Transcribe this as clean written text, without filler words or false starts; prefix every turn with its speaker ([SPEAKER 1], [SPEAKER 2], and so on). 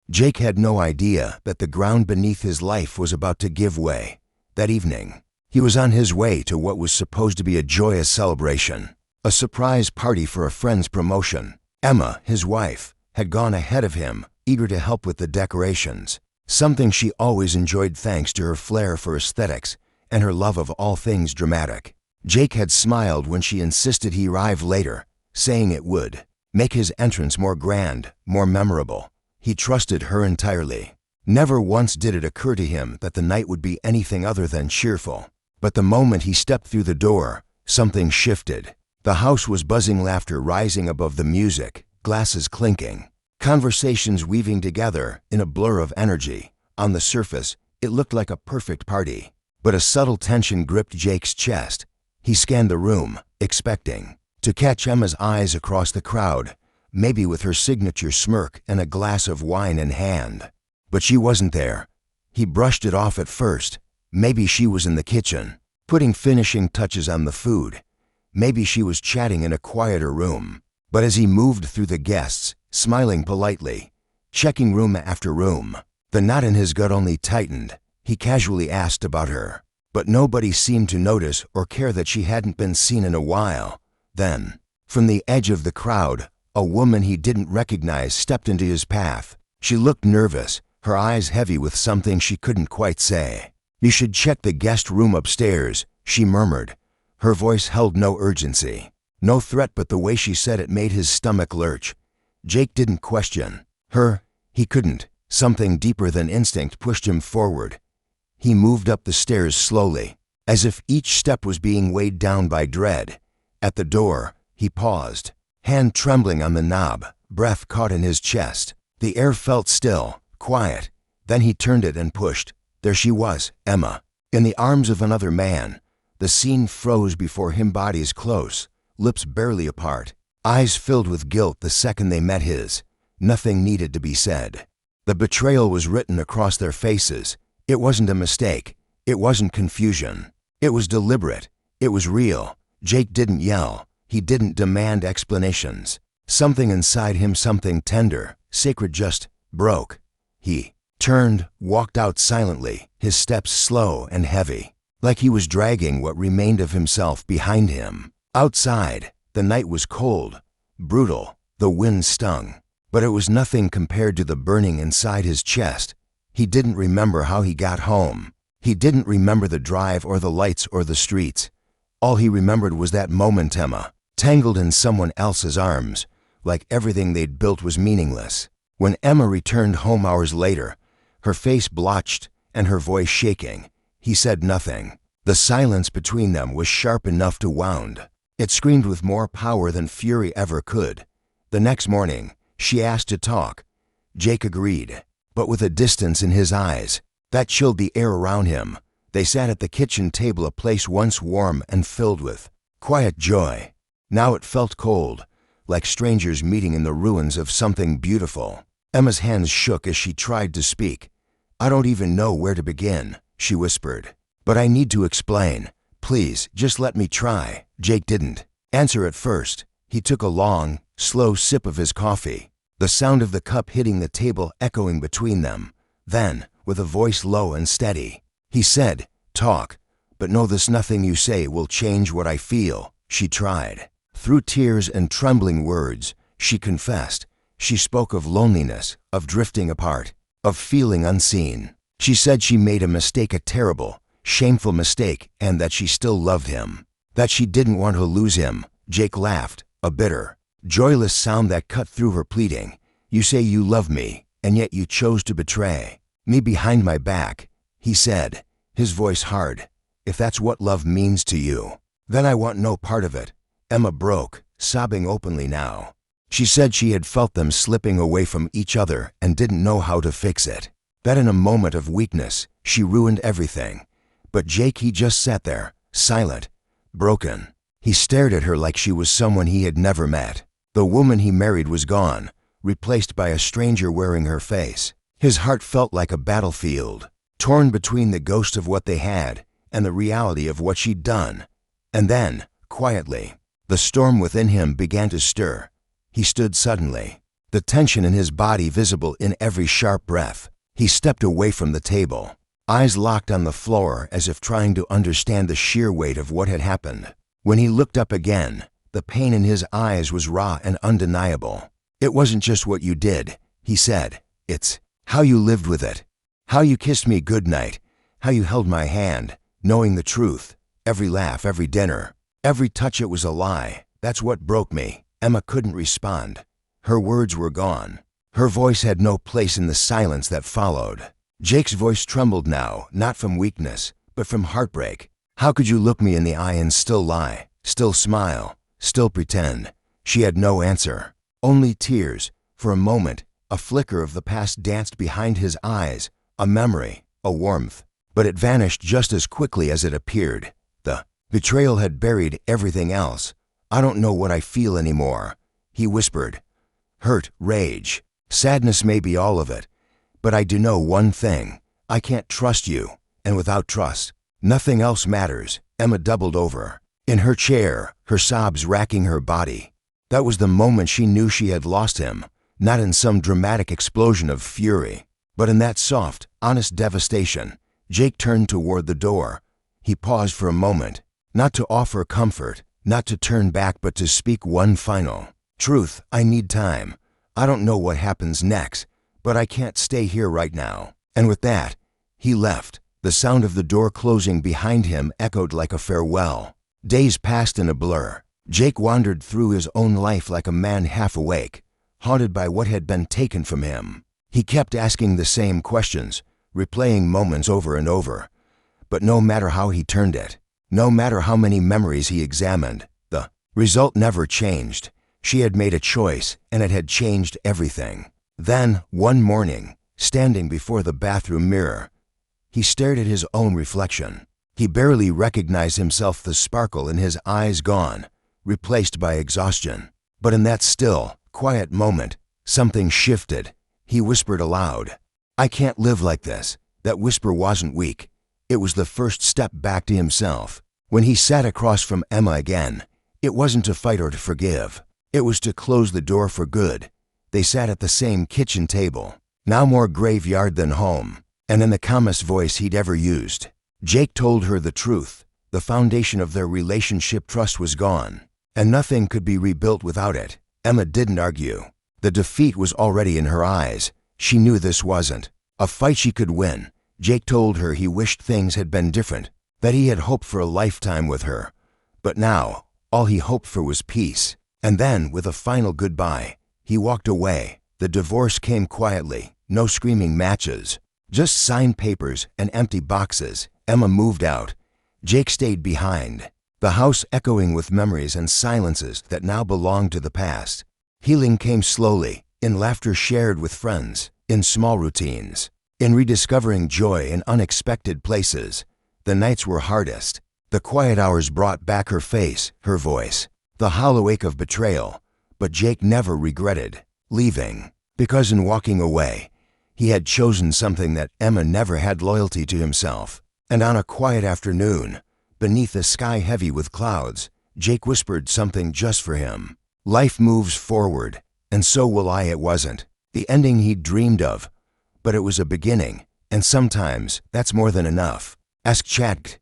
[SPEAKER 1] Jake had no idea that the ground beneath his life was about to give way. That evening, he was on his way to what was supposed to be a joyous celebration, a surprise party for a friend's promotion. Emma, his wife, had gone ahead of him, eager to help with the decorations, something she always enjoyed thanks to her flair for aesthetics and her love of all things dramatic. Jake had smiled when she insisted he arrive later, saying it would make his entrance more grand, more memorable. He trusted her entirely. Never once did it occur to him that the night would be anything other than cheerful. But the moment he stepped through the door, something shifted. The house was buzzing, laughter rising above the music, glasses clinking, conversations weaving together in a blur of energy. On the surface, it looked like a perfect party, but a subtle tension gripped Jake's chest. He scanned the room, expecting to catch Emma's eyes across the crowd, maybe with her signature smirk and a glass of wine in hand. But she wasn't there. He brushed it off at first. Maybe she was in the kitchen, putting finishing touches on the food. Maybe she was chatting in a quieter room. But as he moved through the guests, smiling politely, checking room after room, the knot in his gut only tightened. He casually asked about her, but nobody seemed to notice or care that she hadn't been seen in a while. Then, from the edge of the crowd, a woman he didn't recognize stepped into his path. She looked nervous, her eyes heavy with something she couldn't quite say. "You should check the guest room upstairs," she murmured. Her voice held no urgency, no threat, but the way she said it made his stomach lurch. Jake didn't question her. He couldn't. Something deeper than instinct pushed him forward. He moved up the stairs slowly, as if each step was being weighed down by dread. At the door, he paused, hand trembling on the knob, breath caught in his chest. The air felt still, quiet. Then he turned it and pushed. There she was, Emma, in the arms of another man. The scene froze before him, bodies close, lips barely apart, eyes filled with guilt the second they met his. Nothing needed to be said. The betrayal was written across their faces. It wasn't a mistake. It wasn't confusion. It was deliberate. It was real. Jake didn't yell. He didn't demand explanations. Something inside him, something tender, sacred, just broke. He turned, walked out silently, his steps slow and heavy, like he was dragging what remained of himself behind him. Outside, the night was cold, brutal. The wind stung, but it was nothing compared to the burning inside his chest. He didn't remember how he got home. He didn't remember the drive or the lights or the streets. All he remembered was that moment, Emma, tangled in someone else's arms, like everything they'd built was meaningless. When Emma returned home hours later, her face blotched and her voice shaking, he said nothing. The silence between them was sharp enough to wound. It screamed with more power than fury ever could. The next morning, she asked to talk. Jake agreed, but with a distance in his eyes that chilled the air around him. They sat at the kitchen table, a place once warm and filled with quiet joy. Now it felt cold, like strangers meeting in the ruins of something beautiful. Emma's hands shook as she tried to speak. "I don't even know where to begin," she whispered. "But I need to explain. Please, just let me try." Jake didn't answer at first. He took a long, slow sip of his coffee, the sound of the cup hitting the table echoing between them. Then, with a voice low and steady, he said, "Talk, but know this: nothing you say will change what I feel." She tried. Through tears and trembling words, she confessed. She spoke of loneliness, of drifting apart, of feeling unseen. She said she made a mistake, a terrible, shameful mistake, and that she still loved him, that she didn't want to lose him. Jake laughed, a bitter, joyless sound that cut through her pleading. "You say you love me, and yet you chose to betray me behind my back," he said, his voice hard. "If that's what love means to you, then I want no part of it." Emma broke, sobbing openly now. She said she had felt them slipping away from each other and didn't know how to fix it. That in a moment of weakness, she ruined everything. But Jake, he just sat there, silent, broken. He stared at her like she was someone he had never met. The woman he married was gone, replaced by a stranger wearing her face. His heart felt like a battlefield, torn between the ghost of what they had and the reality of what she'd done. And then, quietly, the storm within him began to stir. He stood suddenly, the tension in his body visible in every sharp breath. He stepped away from the table, eyes locked on the floor as if trying to understand the sheer weight of what had happened. When he looked up again, the pain in his eyes was raw and undeniable. "It wasn't just what you did," he said. "It's how you lived with it. How you kissed me goodnight. How you held my hand, knowing the truth. Every laugh, every dinner, every touch, it was a lie. That's what broke me." Emma couldn't respond. Her words were gone. Her voice had no place in the silence that followed. Jake's voice trembled now, not from weakness, but from heartbreak. "How could you look me in the eye and still lie, still smile, still pretend?" She had no answer. Only tears. For a moment, a flicker of the past danced behind his eyes, a memory, a warmth. But it vanished just as quickly as it appeared. The betrayal had buried everything else. "I don't know what I feel anymore," he whispered. "Hurt, rage, sadness, maybe all of it. But I do know one thing. I can't trust you. And without trust, nothing else matters." Emma doubled over in her chair, her sobs racking her body. That was the moment she knew she had lost him, not in some dramatic explosion of fury, but in that soft, honest devastation. Jake turned toward the door. He paused for a moment, not to offer comfort, not to turn back, but to speak one final truth. "I need time. I don't know what happens next, but I can't stay here right now." And with that, he left. The sound of the door closing behind him echoed like a farewell. Days passed in a blur. Jake wandered through his own life like a man half awake, haunted by what had been taken from him. He kept asking the same questions, replaying moments over and over. But no matter how he turned it, no matter how many memories he examined, the result never changed. She had made a choice, and it had changed everything. Then, one morning, standing before the bathroom mirror, he stared at his own reflection. He barely recognized himself, the sparkle in his eyes gone, replaced by exhaustion. But in that still, quiet moment, something shifted. He whispered aloud, "I can't live like this." That whisper wasn't weak. It was the first step back to himself. When he sat across from Emma again, it wasn't to fight or to forgive. It was to close the door for good. They sat at the same kitchen table, now more graveyard than home, and in the calmest voice he'd ever used, Jake told her the truth. The foundation of their relationship, trust, was gone, and nothing could be rebuilt without it. Emma didn't argue. The defeat was already in her eyes. She knew this wasn't a fight she could win. Jake told her he wished things had been different, that he had hoped for a lifetime with her. But now, all he hoped for was peace. And then, with a final goodbye, he walked away. The divorce came quietly, no screaming matches, just signed papers and empty boxes. Emma moved out. Jake stayed behind, the house echoing with memories and silences that now belonged to the past. Healing came slowly, in laughter shared with friends, in small routines, in rediscovering joy in unexpected places. The nights were hardest. The quiet hours brought back her face, her voice, the hollow ache of betrayal. But Jake never regretted leaving, because in walking away, he had chosen something that Emma never had: loyalty to himself. And on a quiet afternoon, beneath a sky heavy with clouds, Jake whispered something just for him. "Life moves forward, and so will I." It wasn't the ending he'd dreamed of, but it was a beginning, and sometimes that's more than enough. Ask Chad.